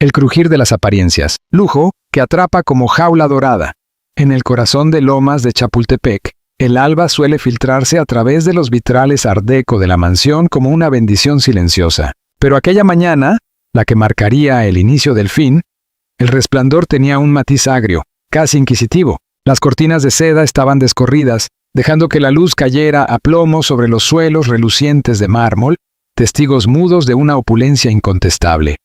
El crujir de las apariencias, lujo que atrapa como jaula dorada. En el corazón de lomas de Chapultepec, el alba suele filtrarse a través de los vitrales art deco de la mansión como una bendición silenciosa. Pero aquella mañana, la que marcaría el inicio del fin, el resplandor tenía un matiz agrio, casi inquisitivo. Las cortinas de seda estaban descorridas, dejando que la luz cayera a plomo sobre los suelos relucientes de mármol, testigos mudos de una opulencia incontestable.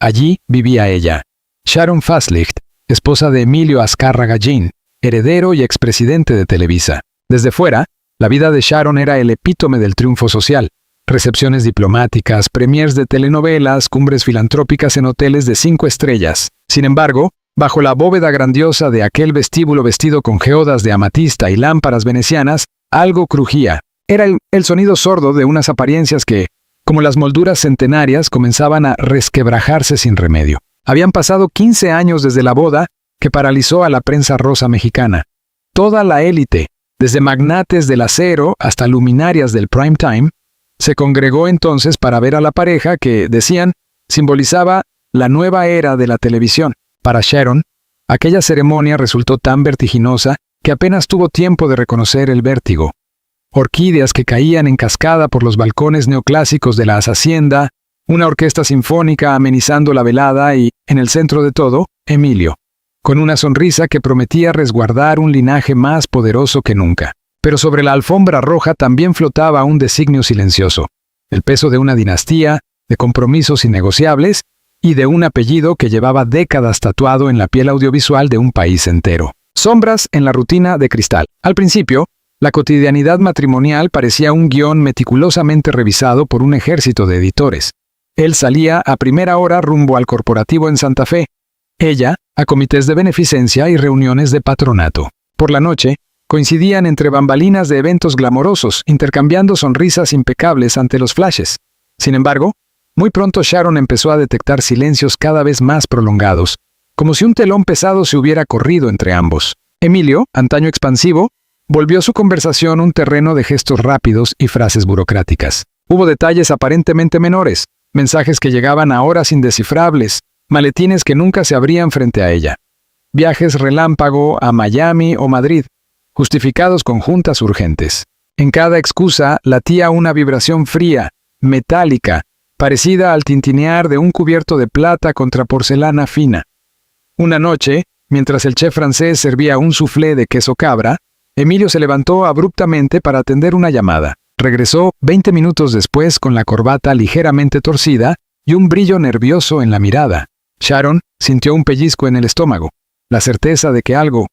Allí vivía ella, Sharon Faslicht, esposa de Emilio Azcárraga Gin, heredero y expresidente de Televisa. Desde fuera, la vida de Sharon era el epítome del triunfo social. Recepciones diplomáticas, premiers de telenovelas, cumbres filantrópicas en hoteles de 5 estrellas. Sin embargo, bajo la bóveda grandiosa de aquel vestíbulo vestido con geodas de amatista y lámparas venecianas, algo crujía. Era el sonido sordo de unas apariencias que, como las molduras centenarias, comenzaban a resquebrajarse sin remedio. Habían pasado 15 años desde la boda que paralizó a la prensa rosa mexicana. Toda la élite, desde magnates del acero hasta luminarias del prime time, se congregó entonces para ver a la pareja que, decían, simbolizaba la nueva era de la televisión. Para Sharon, aquella ceremonia resultó tan vertiginosa que apenas tuvo tiempo de reconocer el vértigo. Orquídeas que caían en cascada por los balcones neoclásicos de la hacienda, una orquesta sinfónica amenizando la velada y, en el centro de todo, Emilio, con una sonrisa que prometía resguardar un linaje más poderoso que nunca. Pero sobre la alfombra roja también flotaba un designio silencioso, el peso de una dinastía, de compromisos innegociables y de un apellido que llevaba décadas tatuado en la piel audiovisual de un país entero. Sombras en la rutina de Cristal. Al principio, la cotidianidad matrimonial parecía un guión meticulosamente revisado por un ejército de editores. Él salía a primera hora rumbo al corporativo en Santa Fe, ella a comités de beneficencia y reuniones de patronato. Por la noche, coincidían entre bambalinas de eventos glamorosos, intercambiando sonrisas impecables ante los flashes. Sin embargo, muy pronto Sharon empezó a detectar silencios cada vez más prolongados, como si un telón pesado se hubiera corrido entre ambos. Emilio, antaño expansivo, volvió su conversación un terreno de gestos rápidos y frases burocráticas. Hubo detalles aparentemente menores, mensajes que llegaban a horas indescifrables, maletines que nunca se abrían frente a ella. Viajes relámpago a Miami o Madrid, justificados con juntas urgentes. En cada excusa latía una vibración fría, metálica, parecida al tintinear de un cubierto de plata contra porcelana fina. Una noche, mientras el chef francés servía un soufflé de queso cabra, Emilio se levantó abruptamente para atender una llamada. Regresó 20 minutos después con la corbata ligeramente torcida y un brillo nervioso en la mirada. Sharon sintió un pellizco en el estómago, la certeza de que algo,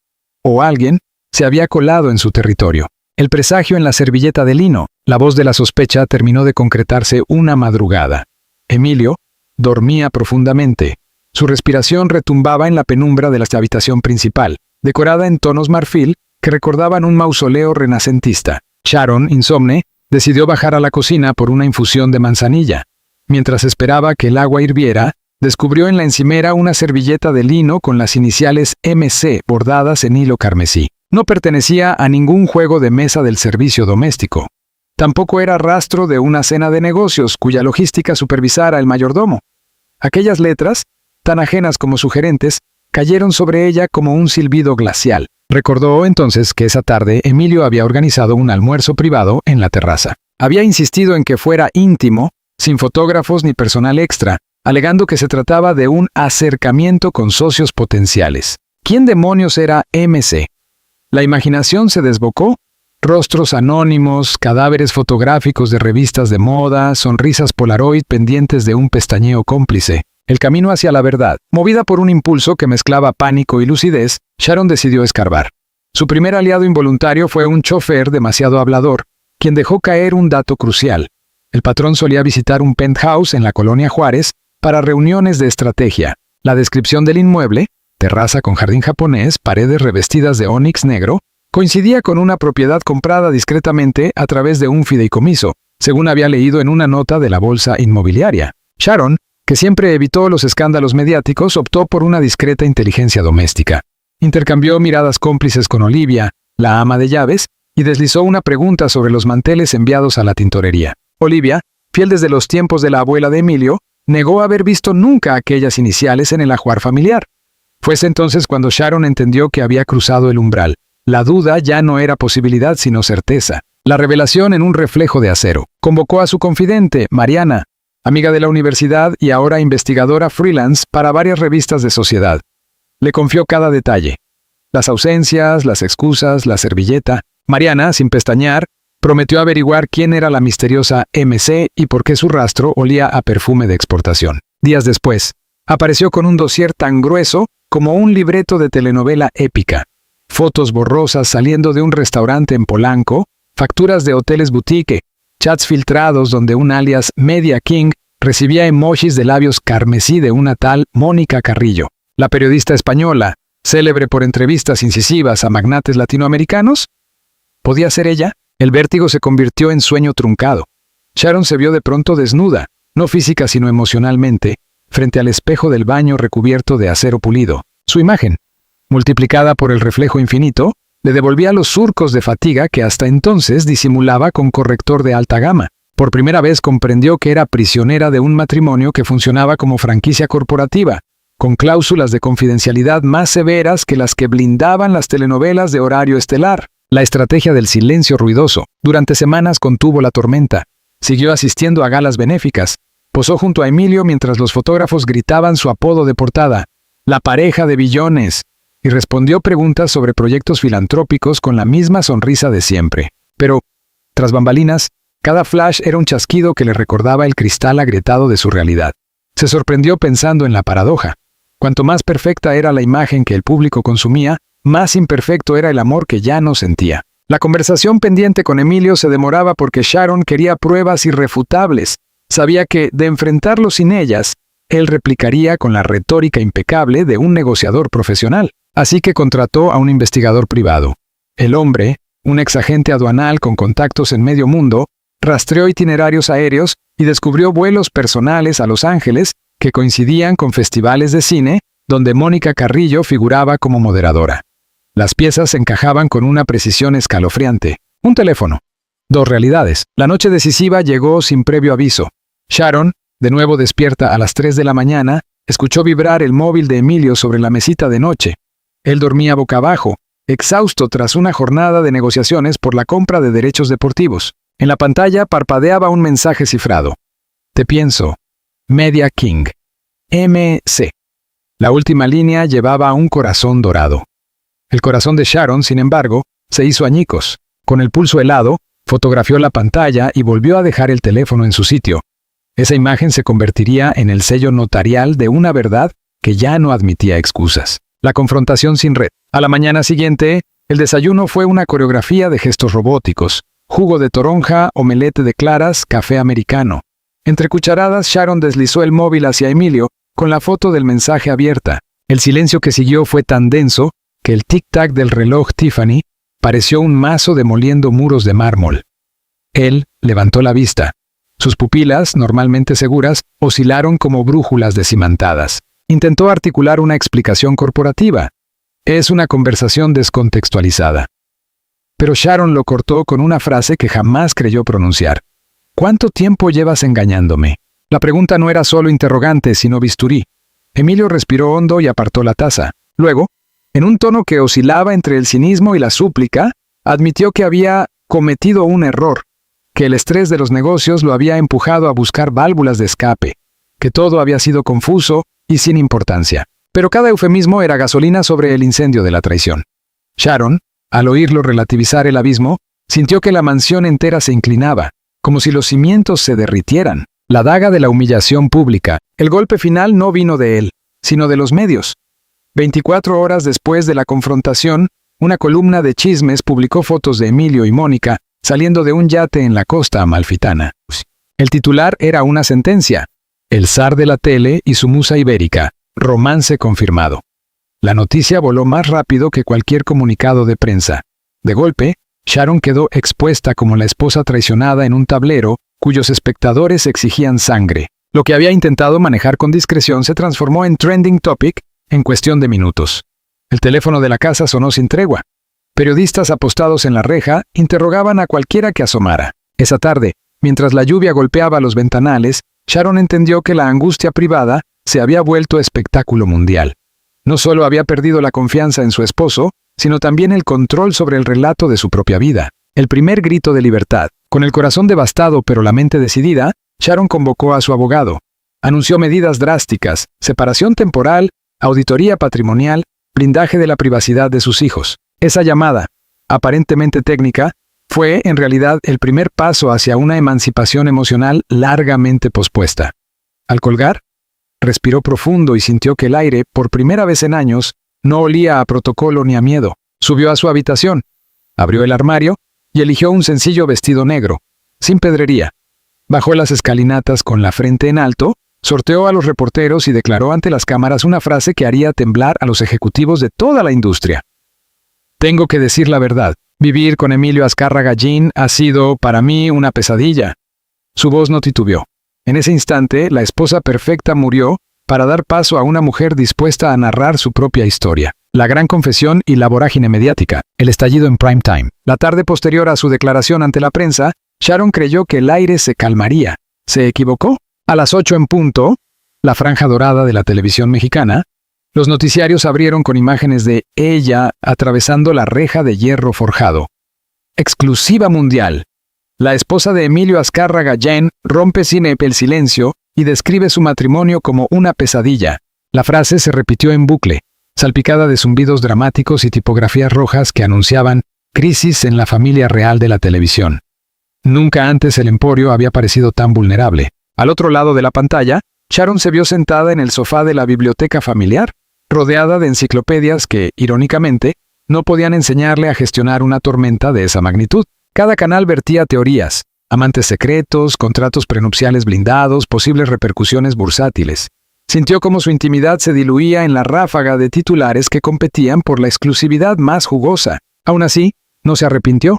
o alguien, se había colado en su territorio. El presagio en la servilleta de lino, la voz de la sospecha terminó de concretarse una madrugada. Emilio dormía profundamente. Su respiración retumbaba en la penumbra de la habitación principal, decorada en tonos marfil que recordaban un mausoleo renacentista. Sharon, insomne, decidió bajar a la cocina por una infusión de manzanilla. Mientras esperaba que el agua hirviera, descubrió en la encimera una servilleta de lino con las iniciales MC bordadas en hilo carmesí. No pertenecía a ningún juego de mesa del servicio doméstico. Tampoco era rastro de una cena de negocios cuya logística supervisara el mayordomo. Aquellas letras, tan ajenas como sugerentes, cayeron sobre ella como un silbido glacial. Recordó entonces que esa tarde Emilio había organizado un almuerzo privado en la terraza. Había insistido en que fuera íntimo, sin fotógrafos ni personal extra, alegando que se trataba de un acercamiento con socios potenciales. ¿Quién demonios era MC? La imaginación se desbocó. Rostros anónimos, cadáveres fotográficos de revistas de moda, sonrisas Polaroid pendientes de un pestañeo cómplice. El camino hacia la verdad. Movida por un impulso que mezclaba pánico y lucidez, Sharon decidió escarbar. Su primer aliado involuntario fue un chofer demasiado hablador, quien dejó caer un dato crucial. El patrón solía visitar un penthouse en la colonia Juárez para reuniones de estrategia. La descripción del inmueble, terraza con jardín japonés, paredes revestidas de ónix negro, coincidía con una propiedad comprada discretamente a través de un fideicomiso, según había leído en una nota de la bolsa inmobiliaria. Sharon, que siempre evitó los escándalos mediáticos, optó por una discreta inteligencia doméstica. Intercambió miradas cómplices con Olivia, la ama de llaves, y deslizó una pregunta sobre los manteles enviados a la tintorería. Olivia, fiel desde los tiempos de la abuela de Emilio, negó haber visto nunca aquellas iniciales en el ajuar familiar. Fuese entonces cuando Sharon entendió que había cruzado el umbral. La duda ya no era posibilidad sino certeza. La revelación en un reflejo de acero. Convocó a su confidente, Mariana, amiga de la universidad y ahora investigadora freelance para varias revistas de sociedad. Le confió cada detalle. Las ausencias, las excusas, la servilleta. Mariana, sin pestañear, prometió averiguar quién era la misteriosa MC y por qué su rastro olía a perfume de exportación. Días después, apareció con un dossier tan grueso como un libreto de telenovela épica. Fotos borrosas saliendo de un restaurante en Polanco, facturas de hoteles boutique, chats filtrados donde un alias Media King recibía emojis de labios carmesí de una tal Mónica Carrillo. La periodista española, célebre por entrevistas incisivas a magnates latinoamericanos. ¿Podía ser ella? El vértigo se convirtió en sueño truncado. Sharon se vio de pronto desnuda, no física sino emocionalmente, frente al espejo del baño recubierto de acero pulido. Su imagen, multiplicada por el reflejo infinito, le devolvía los surcos de fatiga que hasta entonces disimulaba con corrector de alta gama. Por primera vez comprendió que era prisionera de un matrimonio que funcionaba como franquicia corporativa, con cláusulas de confidencialidad más severas que las que blindaban las telenovelas de horario estelar. La estrategia del silencio ruidoso. Durante semanas contuvo la tormenta. Siguió asistiendo a galas benéficas. Posó junto a Emilio mientras los fotógrafos gritaban su apodo de portada, la pareja de billones, y respondió preguntas sobre proyectos filantrópicos con la misma sonrisa de siempre. Pero, tras bambalinas, cada flash era un chasquido que le recordaba el cristal agrietado de su realidad. Se sorprendió pensando en la paradoja. Cuanto más perfecta era la imagen que el público consumía, más imperfecto era el amor que ya no sentía. La conversación pendiente con Emilio se demoraba porque Sharon quería pruebas irrefutables. Sabía que, de enfrentarlo sin ellas, él replicaría con la retórica impecable de un negociador profesional. Así que contrató a un investigador privado. El hombre, un exagente aduanal con contactos en medio mundo, rastreó itinerarios aéreos y descubrió vuelos personales a Los Ángeles que coincidían con festivales de cine donde Mónica Carrillo figuraba como moderadora. Las piezas encajaban con una precisión escalofriante. Un teléfono. Dos realidades. La noche decisiva llegó sin previo aviso. Sharon, de nuevo despierta a las 3 de la mañana, escuchó vibrar el móvil de Emilio sobre la mesita de noche. Él dormía boca abajo, exhausto tras una jornada de negociaciones por la compra de derechos deportivos. En la pantalla parpadeaba un mensaje cifrado. Te pienso. Media King. MC. La última línea llevaba a un corazón dorado. El corazón de Sharon, sin embargo, se hizo añicos. Con el pulso helado, fotografió la pantalla y volvió a dejar el teléfono en su sitio. Esa imagen se convertiría en el sello notarial de una verdad que ya no admitía excusas. La confrontación sin red. A la mañana siguiente, el desayuno fue una coreografía de gestos robóticos. Jugo de toronja, omelette de claras, café americano. Entre cucharadas, Sharon deslizó el móvil hacia Emilio, con la foto del mensaje abierta. El silencio que siguió fue tan denso que el tic-tac del reloj Tiffany pareció un mazo demoliendo muros de mármol. Él levantó la vista. Sus pupilas, normalmente seguras, oscilaron como brújulas descimantadas. Intentó articular una explicación corporativa. Es una conversación descontextualizada. Pero Sharon lo cortó con una frase que jamás creyó pronunciar. ¿Cuánto tiempo llevas engañándome? La pregunta no era solo interrogante, sino bisturí. Emilio respiró hondo y apartó la taza. Luego, en un tono que oscilaba entre el cinismo y la súplica, admitió que había cometido un error, que el estrés de los negocios lo había empujado a buscar válvulas de escape, que todo había sido confuso y sin importancia. Pero cada eufemismo era gasolina sobre el incendio de la traición. Sharon, al oírlo relativizar el abismo, sintió que la mansión entera se inclinaba, como si los cimientos se derritieran. La daga de la humillación pública. El golpe final no vino de él, sino de los medios. 24 horas después de la confrontación, una columna de chismes publicó fotos de Emilio y Mónica saliendo de un yate en la costa amalfitana. El titular era una sentencia. El zar de la tele y su musa ibérica. Romance confirmado. La noticia voló más rápido que cualquier comunicado de prensa. De golpe, Sharon quedó expuesta como la esposa traicionada en un tablero cuyos espectadores exigían sangre. Lo que había intentado manejar con discreción se transformó en trending topic en cuestión de minutos. El teléfono de la casa sonó sin tregua. Periodistas apostados en la reja interrogaban a cualquiera que asomara. Esa tarde, mientras la lluvia golpeaba los ventanales, Sharon entendió que la angustia privada se había vuelto espectáculo mundial. No solo había perdido la confianza en su esposo, sino también el control sobre el relato de su propia vida. El primer grito de libertad. Con el corazón devastado pero la mente decidida, Sharon convocó a su abogado. Anunció medidas drásticas: separación temporal, auditoría patrimonial, blindaje de la privacidad de sus hijos. Esa llamada, aparentemente técnica, fue en realidad el primer paso hacia una emancipación emocional largamente pospuesta. Al colgar, respiró profundo y sintió que el aire, por primera vez en años, no olía a protocolo ni a miedo. Subió a su habitación, abrió el armario y eligió un sencillo vestido negro, sin pedrería. Bajó las escalinatas con la frente en alto, sorteó a los reporteros y declaró ante las cámaras una frase que haría temblar a los ejecutivos de toda la industria. Tengo que decir la verdad. Vivir con Emilio Azcárraga Gin ha sido, para mí, una pesadilla. Su voz no titubeó. En ese instante, la esposa perfecta murió para dar paso a una mujer dispuesta a narrar su propia historia. La gran confesión y la vorágine mediática. El estallido en prime time. La tarde posterior a su declaración ante la prensa, Sharon creyó que el aire se calmaría. ¿Se equivocó? A las 8 en punto, la franja dorada de la televisión mexicana, los noticiarios abrieron con imágenes de ella atravesando la reja de hierro forjado. Exclusiva mundial. La esposa de Emilio Azcárraga Gin rompe sin el silencio y describe su matrimonio como una pesadilla. La frase se repitió en bucle, salpicada de zumbidos dramáticos y tipografías rojas que anunciaban crisis en la familia real de la televisión. Nunca antes el emporio había parecido tan vulnerable. Al otro lado de la pantalla, Sharon se vio sentada en el sofá de la biblioteca familiar, rodeada de enciclopedias que, irónicamente, no podían enseñarle a gestionar una tormenta de esa magnitud. Cada canal vertía teorías, amantes secretos, contratos prenupciales blindados, posibles repercusiones bursátiles. Sintió como su intimidad se diluía en la ráfaga de titulares que competían por la exclusividad más jugosa. Aún así, no se arrepintió.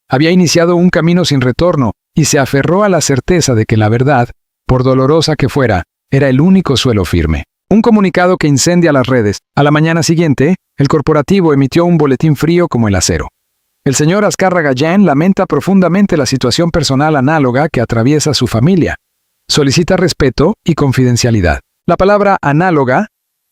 Había iniciado un camino sin retorno y se aferró a la certeza de que la verdad, por dolorosa que fuera, era el único suelo firme. Un comunicado que incendia las redes. A la mañana siguiente, el corporativo emitió un boletín frío como el acero. El señor Azcárraga Gin lamenta profundamente la situación personal análoga que atraviesa su familia. Solicita respeto y confidencialidad. La palabra análoga,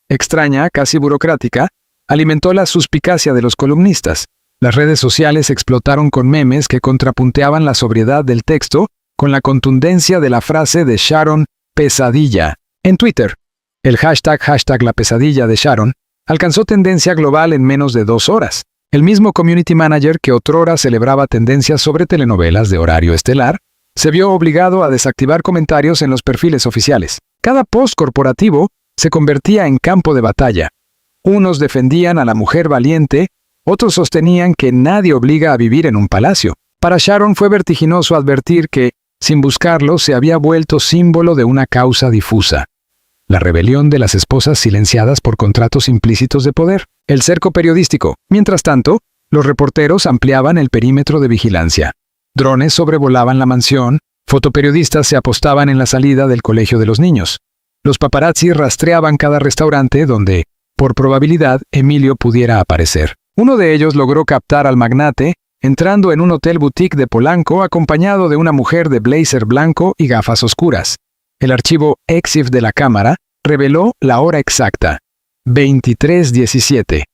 extraña, casi burocrática, alimentó la suspicacia de los columnistas. Las redes sociales explotaron con memes que contrapunteaban la sobriedad del texto con la contundencia de la frase de Sharon, pesadilla. En Twitter, el hashtag la pesadilla de Sharon alcanzó tendencia global en menos de 2 horas. El mismo community manager que otrora celebraba tendencias sobre telenovelas de horario estelar, se vio obligado a desactivar comentarios en los perfiles oficiales. Cada post corporativo se convertía en campo de batalla. Unos defendían a la mujer valiente, otros sostenían que nadie obliga a vivir en un palacio. Para Sharon fue vertiginoso advertir que, sin buscarlo, se había vuelto símbolo de una causa difusa. La rebelión de las esposas silenciadas por contratos implícitos de poder. El cerco periodístico. Mientras tanto, los reporteros ampliaban el perímetro de vigilancia. Drones sobrevolaban la mansión, fotoperiodistas se apostaban en la salida del colegio de los niños. Los paparazzi rastreaban cada restaurante donde, por probabilidad, Emilio pudiera aparecer. Uno de ellos logró captar al magnate, entrando en un hotel boutique de Polanco acompañado de una mujer de blazer blanco y gafas oscuras. El archivo EXIF de la cámara reveló la hora exacta, 23:17.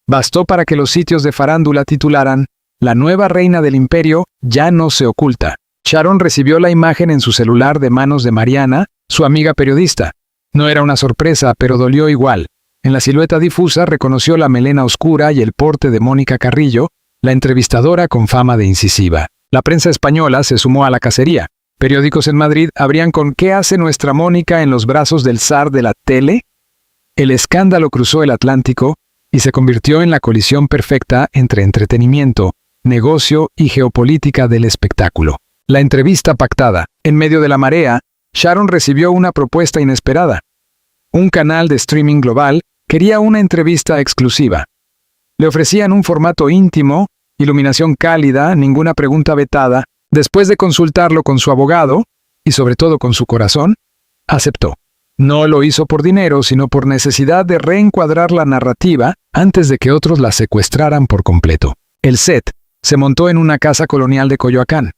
Bastó para que los sitios de farándula titularan «La nueva reina del imperio ya no se oculta». Sharon recibió la imagen en su celular de manos de Mariana, su amiga periodista. No era una sorpresa, pero dolió igual. En la silueta difusa reconoció la melena oscura y el porte de Mónica Carrillo, la entrevistadora con fama de incisiva. La prensa española se sumó a la cacería. Periódicos en Madrid abrían con «¿Qué hace nuestra Mónica en los brazos del zar de la tele?». El escándalo cruzó el Atlántico y se convirtió en la colisión perfecta entre entretenimiento, negocio y geopolítica del espectáculo. La entrevista pactada. En medio de la marea, Sharon recibió una propuesta inesperada. Un canal de streaming global quería una entrevista exclusiva. Le ofrecían un formato íntimo, iluminación cálida, ninguna pregunta vetada. Después de consultarlo con su abogado, y sobre todo con su corazón, aceptó. No lo hizo por dinero, sino por necesidad de reencuadrar la narrativa antes de que otros la secuestraran por completo. El set se montó en una casa colonial de Coyoacán.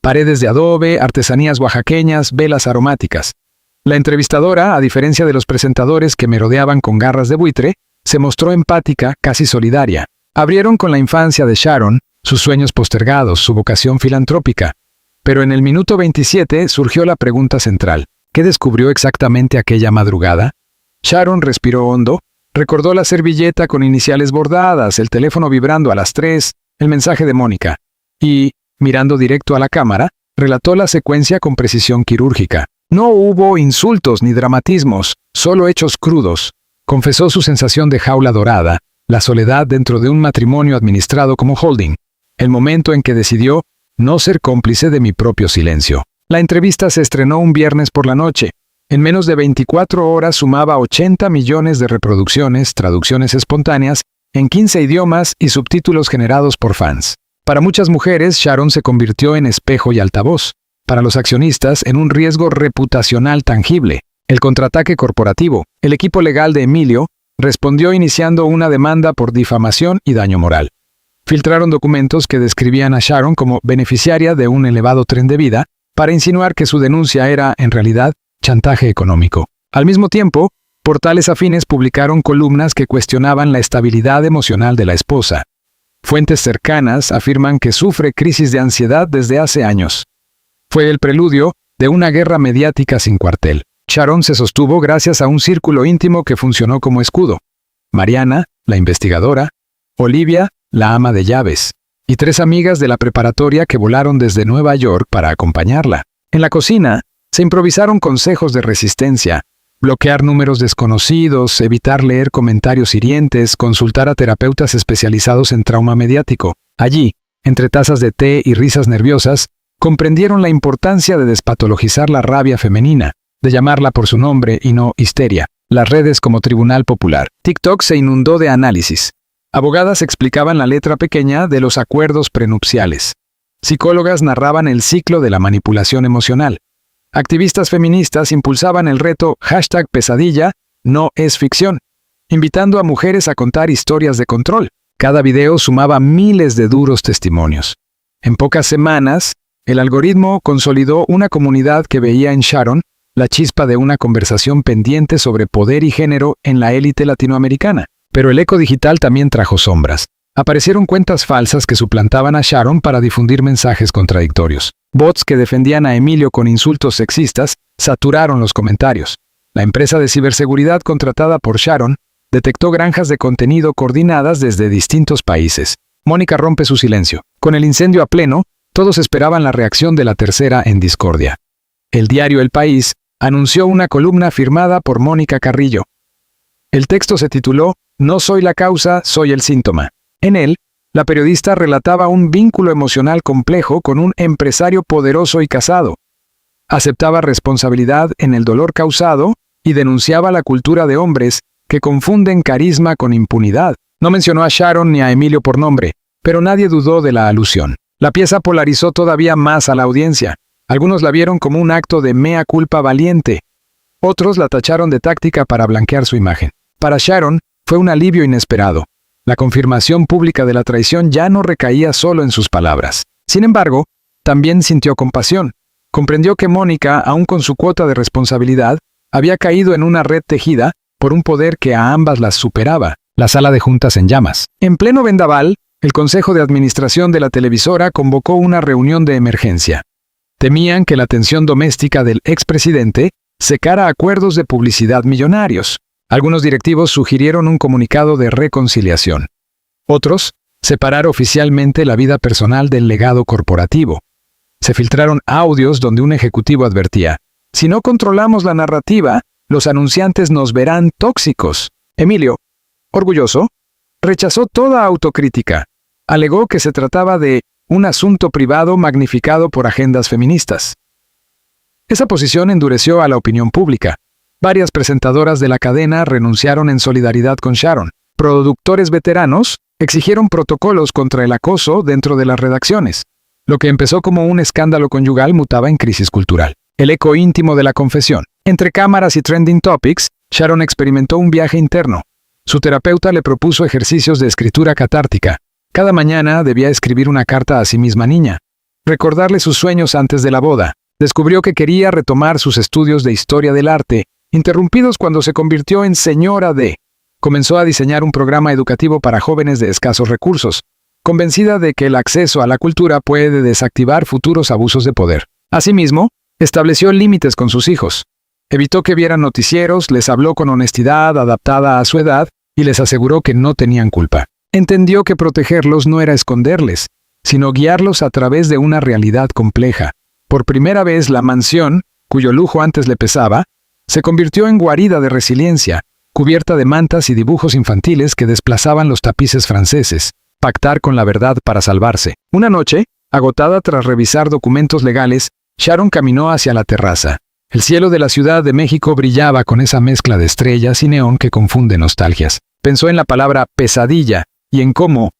Paredes de adobe, artesanías oaxaqueñas, velas aromáticas. La entrevistadora, a diferencia de los presentadores que merodeaban con garras de buitre, se mostró empática, casi solidaria. Abrieron con la infancia de Sharon, sus sueños postergados, su vocación filantrópica. Pero en el minuto 27 surgió la pregunta central. ¿Qué descubrió exactamente aquella madrugada? Sharon respiró hondo, recordó la servilleta con iniciales bordadas, el teléfono vibrando a las 3, el mensaje de Mónica. Y, mirando directo a la cámara, relató la secuencia con precisión quirúrgica. No hubo insultos ni dramatismos, solo hechos crudos. Confesó su sensación de jaula dorada, la soledad dentro de un matrimonio administrado como holding, el momento en que decidió no ser cómplice de mi propio silencio. La entrevista se estrenó un viernes por la noche. En menos de 24 horas sumaba 80 millones de reproducciones, traducciones espontáneas, en 15 idiomas y subtítulos generados por fans. Para muchas mujeres, Sharon se convirtió en espejo y altavoz. Para los accionistas, en un riesgo reputacional tangible. El contraataque corporativo. El equipo legal de Emilio respondió iniciando una demanda por difamación y daño moral. Filtraron documentos que describían a Sharon como beneficiaria de un elevado tren de vida, para insinuar que su denuncia era, en realidad, chantaje económico. Al mismo tiempo, portales afines publicaron columnas que cuestionaban la estabilidad emocional de la esposa. Fuentes cercanas afirman que sufre crisis de ansiedad desde hace años. Fue el preludio de una guerra mediática sin cuartel. Sharon se sostuvo gracias a un círculo íntimo que funcionó como escudo. Mariana, la investigadora, Olivia, la ama de llaves, y 3 amigas de la preparatoria que volaron desde Nueva York para acompañarla. En la cocina, se improvisaron consejos de resistencia, bloquear números desconocidos, evitar leer comentarios hirientes, consultar a terapeutas especializados en trauma mediático. Allí, entre tazas de té y risas nerviosas, comprendieron la importancia de despatologizar la rabia femenina, de llamarla por su nombre y no histeria. Las redes como tribunal popular. TikTok se inundó de análisis. Abogadas explicaban la letra pequeña de los acuerdos prenupciales. Psicólogas narraban el ciclo de la manipulación emocional. Activistas feministas impulsaban el reto #pesadilla, no es ficción, invitando a mujeres a contar historias de control. Cada video sumaba miles de duros testimonios. En pocas semanas, el algoritmo consolidó una comunidad que veía en Sharon la chispa de una conversación pendiente sobre poder y género en la élite latinoamericana. Pero el eco digital también trajo sombras. Aparecieron cuentas falsas que suplantaban a Sharon para difundir mensajes contradictorios. Bots que defendían a Emilio con insultos sexistas saturaron los comentarios. La empresa de ciberseguridad contratada por Sharon detectó granjas de contenido coordinadas desde distintos países. Mónica rompe su silencio. Con el incendio a pleno, todos esperaban la reacción de la tercera en discordia. El diario El País anunció una columna firmada por Mónica Carrillo. El texto se tituló "No soy la causa, soy el síntoma". En él, la periodista relataba un vínculo emocional complejo con un empresario poderoso y casado. Aceptaba responsabilidad en el dolor causado y denunciaba la cultura de hombres que confunden carisma con impunidad. No mencionó a Sharon ni a Emilio por nombre, pero nadie dudó de la alusión. La pieza polarizó todavía más a la audiencia. Algunos la vieron como un acto de mea culpa valiente. Otros la tacharon de táctica para blanquear su imagen. Para Sharon, fue un alivio inesperado. La confirmación pública de la traición ya no recaía solo en sus palabras. Sin embargo, también sintió compasión. Comprendió que Mónica, aun con su cuota de responsabilidad, había caído en una red tejida por un poder que a ambas las superaba. La sala de juntas en llamas. En pleno vendaval, el Consejo de Administración de la televisora convocó una reunión de emergencia. Temían que la tensión doméstica del expresidente secara acuerdos de publicidad millonarios. Algunos directivos sugirieron un comunicado de reconciliación. Otros, separar oficialmente la vida personal del legado corporativo. Se filtraron audios donde un ejecutivo advertía: "Si no controlamos la narrativa, los anunciantes nos verán tóxicos". Emilio, orgulloso, rechazó toda autocrítica. Alegó que se trataba de un asunto privado magnificado por agendas feministas. Esa posición endureció a la opinión pública. Varias presentadoras de la cadena renunciaron en solidaridad con Sharon. Productores veteranos exigieron protocolos contra el acoso dentro de las redacciones. Lo que empezó como un escándalo conyugal mutaba en crisis cultural. El eco íntimo de la confesión. Entre cámaras y trending topics, Sharon experimentó un viaje interno. Su terapeuta le propuso ejercicios de escritura catártica. Cada mañana debía escribir una carta a sí misma niña. Recordarle sus sueños antes de la boda. Descubrió que quería retomar sus estudios de historia del arte, interrumpidos cuando se convirtió en señora D. Comenzó a diseñar un programa educativo para jóvenes de escasos recursos, convencida de que el acceso a la cultura puede desactivar futuros abusos de poder. Asimismo, estableció límites con sus hijos. Evitó que vieran noticieros, les habló con honestidad adaptada a su edad y les aseguró que no tenían culpa. Entendió que protegerlos no era esconderles, sino guiarlos a través de una realidad compleja. Por primera vez, la mansión, cuyo lujo antes le pesaba, se convirtió en guarida de resiliencia, cubierta de mantas y dibujos infantiles que desplazaban los tapices franceses. Pactar con la verdad para salvarse. Una noche, agotada tras revisar documentos legales, Sharon caminó hacia la terraza. El cielo de la Ciudad de México brillaba con esa mezcla de estrellas y neón que confunde nostalgias. Pensó en la palabra pesadilla y en cómo,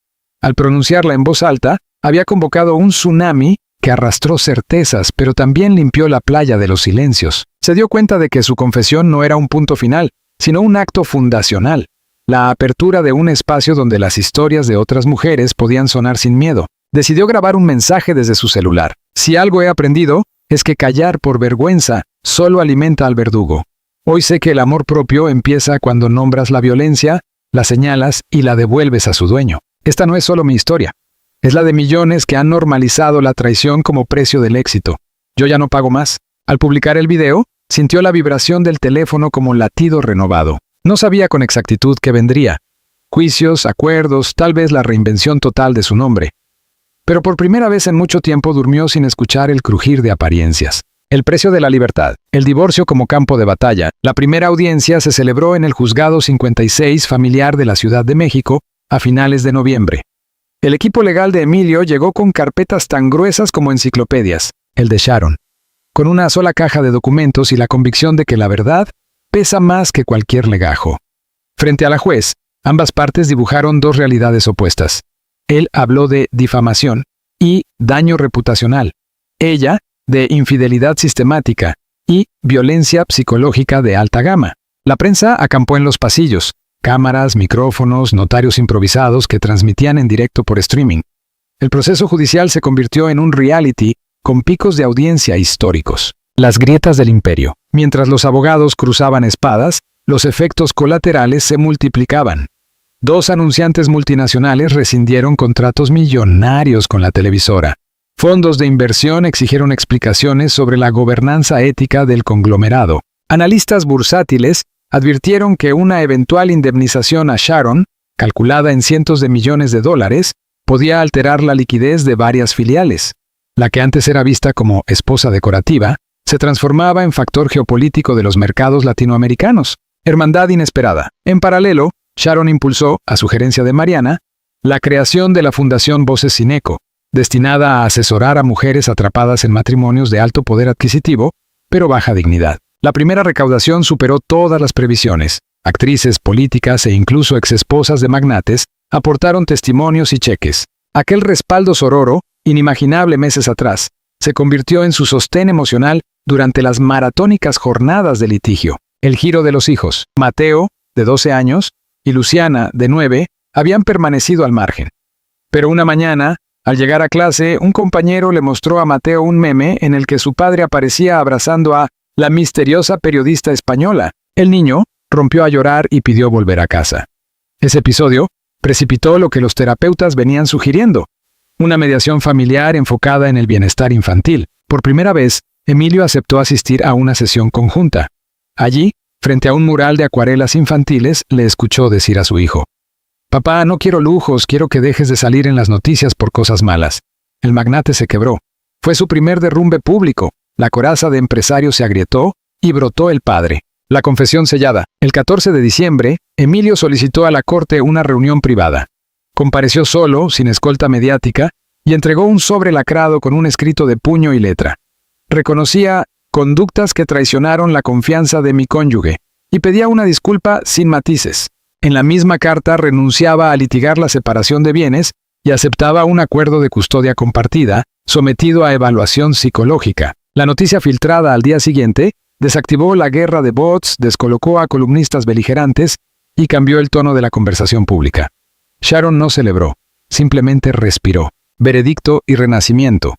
al pronunciarla en voz alta, había convocado un tsunami que arrastró certezas, pero también limpió la playa de los silencios. Se dio cuenta de que su confesión no era un punto final, sino un acto fundacional. La apertura de un espacio donde las historias de otras mujeres podían sonar sin miedo. Decidió grabar un mensaje desde su celular. Si algo he aprendido, es que callar por vergüenza solo alimenta al verdugo. Hoy sé que el amor propio empieza cuando nombras la violencia, la señalas y la devuelves a su dueño. Esta no es solo mi historia. Es la de millones que han normalizado la traición como precio del éxito. Yo ya no pago más. Al publicar el video, sintió la vibración del teléfono como latido renovado. No sabía con exactitud qué vendría. Juicios, acuerdos, tal vez la reinvención total de su nombre. Pero por primera vez en mucho tiempo durmió sin escuchar el crujir de apariencias. El precio de la libertad, el divorcio como campo de batalla. La primera audiencia se celebró en el Juzgado 56 familiar de la Ciudad de México a finales de noviembre. El equipo legal de Emilio llegó con carpetas tan gruesas como enciclopedias, el de Sharon, con una sola caja de documentos y la convicción de que la verdad pesa más que cualquier legajo. Frente a la juez, ambas partes dibujaron dos realidades opuestas. Él habló de difamación y daño reputacional. Ella, de infidelidad sistemática y violencia psicológica de alta gama. La prensa acampó en los pasillos, cámaras, micrófonos, notarios improvisados que transmitían en directo por streaming. El proceso judicial se convirtió en un reality con picos de audiencia históricos. Las grietas del imperio. Mientras los abogados cruzaban espadas, los efectos colaterales se multiplicaban. Dos anunciantes multinacionales rescindieron contratos millonarios con la televisora. Fondos de inversión exigieron explicaciones sobre la gobernanza ética del conglomerado. Analistas bursátiles advirtieron que una eventual indemnización a Sharon, calculada en cientos de millones de dólares, podía alterar la liquidez de varias filiales. La que antes era vista como esposa decorativa, se transformaba en factor geopolítico de los mercados latinoamericanos. Hermandad inesperada. En paralelo, Sharon impulsó, a sugerencia de Mariana, la creación de la Fundación Voces Sin Eco, destinada a asesorar a mujeres atrapadas en matrimonios de alto poder adquisitivo, pero baja dignidad. La primera recaudación superó todas las previsiones. Actrices, políticas e incluso exesposas de magnates aportaron testimonios y cheques. Aquel respaldo sororo, inimaginable meses atrás, se convirtió en su sostén emocional durante las maratónicas jornadas de litigio. El giro de los hijos. Mateo, de 12 años, y Luciana, de 9, habían permanecido al margen. Pero una mañana, al llegar a clase, un compañero le mostró a Mateo un meme en el que su padre aparecía abrazando a la misteriosa periodista española. El niño rompió a llorar y pidió volver a casa. Ese episodio precipitó lo que los terapeutas venían sugiriendo: una mediación familiar enfocada en el bienestar infantil. Por primera vez, Emilio aceptó asistir a una sesión conjunta. Allí, frente a un mural de acuarelas infantiles, le escuchó decir a su hijo: «Papá, no quiero lujos, quiero que dejes de salir en las noticias por cosas malas». El magnate se quebró. Fue su primer derrumbe público. La coraza de empresario se agrietó y brotó el padre. La confesión sellada. El 14 de diciembre, Emilio solicitó a la corte una reunión privada. Compareció solo, sin escolta mediática, y entregó un sobre lacrado con un escrito de puño y letra. Reconocía conductas que traicionaron la confianza de mi cónyuge, y pedía una disculpa sin matices. En la misma carta renunciaba a litigar la separación de bienes y aceptaba un acuerdo de custodia compartida, sometido a evaluación psicológica. La noticia filtrada al día siguiente desactivó la guerra de bots, descolocó a columnistas beligerantes y cambió el tono de la conversación pública. Sharon no celebró, simplemente respiró. Veredicto y renacimiento.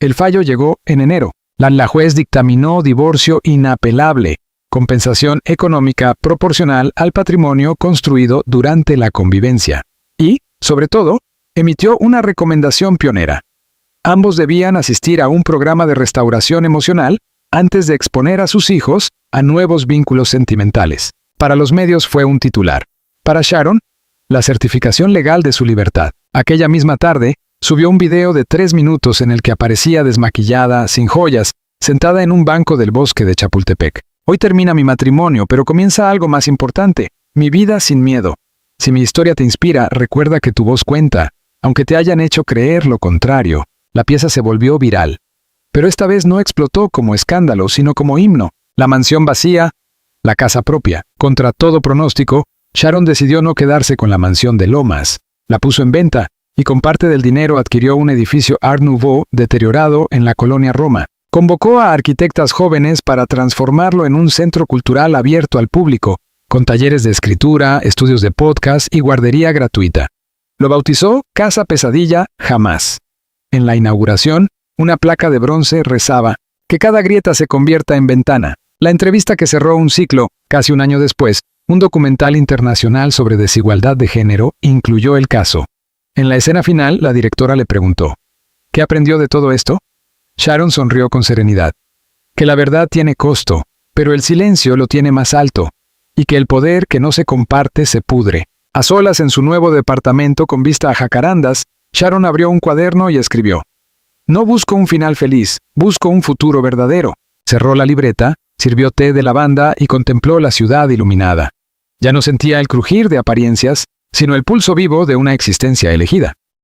El fallo llegó en enero. La juez dictaminó divorcio inapelable, compensación económica proporcional al patrimonio construido durante la convivencia. Y, sobre todo, emitió una recomendación pionera. Ambos debían asistir a un programa de restauración emocional antes de exponer a sus hijos a nuevos vínculos sentimentales. Para los medios fue un titular. Para Sharon, la certificación legal de su libertad. Aquella misma tarde, subió un video de 3 minutos en el que aparecía desmaquillada, sin joyas, sentada en un banco del bosque de Chapultepec. Hoy termina mi matrimonio, pero comienza algo más importante, mi vida sin miedo. Si mi historia te inspira, recuerda que tu voz cuenta, aunque te hayan hecho creer lo contrario. La pieza se volvió viral. Pero esta vez no explotó como escándalo, sino como himno. La mansión vacía, la casa propia. Contra todo pronóstico, Sharon decidió no quedarse con la mansión de Lomas. La puso en venta, y con parte del dinero adquirió un edificio Art Nouveau deteriorado en la colonia Roma. Convocó a arquitectas jóvenes para transformarlo en un centro cultural abierto al público, con talleres de escritura, estudios de podcast y guardería gratuita. Lo bautizó Casa Pesadilla Jamás. En la inauguración, una placa de bronce rezaba, que cada grieta se convierta en ventana. La entrevista que cerró un ciclo, casi un año después, un documental internacional sobre desigualdad de género, incluyó el caso. En la escena final, la directora le preguntó, ¿qué aprendió de todo esto? Sharon sonrió con serenidad. Que la verdad tiene costo, pero el silencio lo tiene más alto, y que el poder que no se comparte se pudre. A solas en su nuevo departamento con vista a jacarandas, Sharon abrió un cuaderno y escribió: No busco un final feliz, busco un futuro verdadero. Cerró la libreta, sirvió té de lavanda y contempló la ciudad iluminada. Ya no sentía el crujir de apariencias, sino el pulso vivo de una existencia elegida.